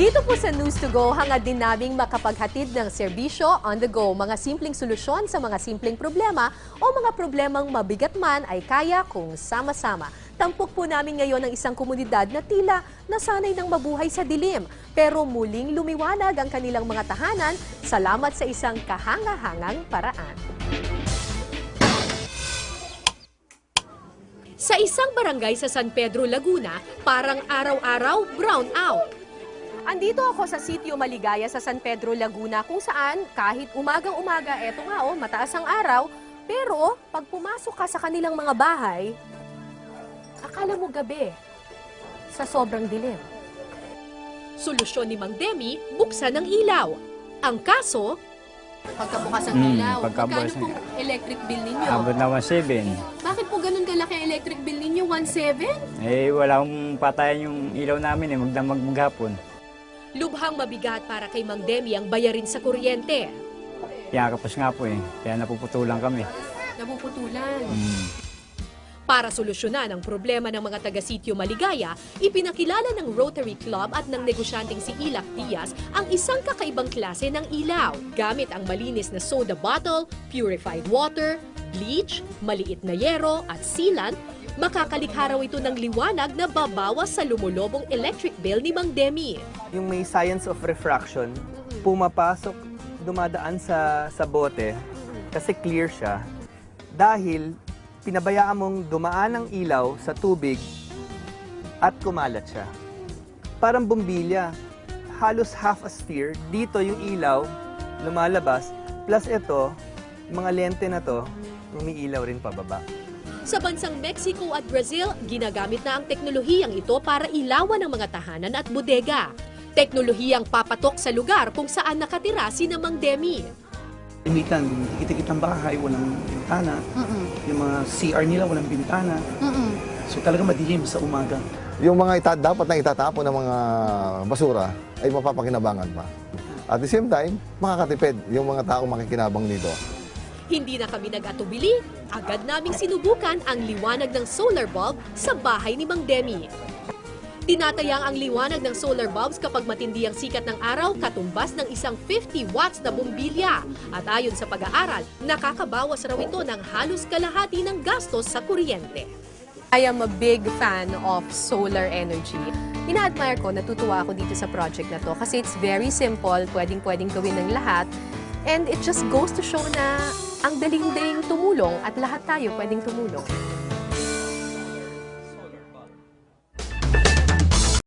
Dito po sa News to Go, hangad din naming makapaghatid ng serbisyo on the go. Mga simpleng solusyon sa mga simpleng problema o mga problemang mabigat man ay kaya kung sama-sama. Tampok po namin ngayon ang isang komunidad na tila nasanay ng mabuhay sa dilim. Pero muling lumiwanag ang kanilang mga tahanan salamat sa isang kahanga-hangang paraan. Sa isang barangay sa San Pedro, Laguna, parang araw-araw brown out. Andito ako sa sitio Maligaya sa San Pedro, Laguna kung saan kahit umagang-umaga, eto nga mataas ang araw, pero pag pumasok ka sa kanilang mga bahay, akala mo gabi sa sobrang dilim. Solusyon ni Mang Demi, buksan ang ilaw. Ang kaso, pagkabukas ng ilaw, magkano pong electric bill ninyo? Abot na 1.7. Bakit po ganun kalaki ang electric bill ninyo, 1.7? Wala akong patayan yung ilaw namin magdamag maghapon. Lubhang mabigat para kay Mang Demi ang bayarin sa kuryente. Pinakapos nga po kaya napuputulan kami. Napuputulan. Para solusyonan ang problema ng mga taga-sitio Maligaya, ipinakilala ng Rotary Club at ng negosyanteng si Ilac Diaz ang isang kakaibang klase ng ilaw. Gamit ang malinis na soda bottle, purified water, bleach, maliit na yero at sealant, makakalikha raw ito ng liwanag na babawas sa lumulobong electric bill ni Mang Demi. Yung may science of refraction, pumapasok, dumadaan sa bote kasi clear siya dahil pinabayaan mong dumaan ng ilaw sa tubig at kumalat siya. Parang bumbilya, halos half a sphere, dito yung ilaw lumalabas, plus ito, mga lente na to, umiilaw rin pababa. Sa bansang Mexico at Brazil, ginagamit na ang teknolohiyang ito para ilawan ang mga tahanan at bodega. Teknolohiyang papatok sa lugar kung saan nakatira si Mang Demi. Limitan, kita-kitang bahay, walang bintana. Yung mga CR nila, walang bintana. So talaga madilim sa umaga. Yung mga dapat na itatapon ng mga basura ay mapapakinabangan pa. At the same time, makakatipid yung mga taong makikinabang dito. Hindi na kami nag-atubili, agad naming sinubukan ang liwanag ng solar bulb sa bahay ni Mang Demi. Tinatayang ang liwanag ng solar bulbs kapag matindi ang sikat ng araw katumbas ng isang 50 watts na bumbilya. At ayon sa pag-aaral, nakakabawas raw ito ng halos kalahati ng gastos sa kuryente. I am a big fan of solar energy. Ina-admire ko, natutuwa ako dito sa project na to kasi it's very simple, pwedeng gawin ng lahat. And it just goes to show na ang daling-daling tumulong at lahat tayo pwedeng tumulong.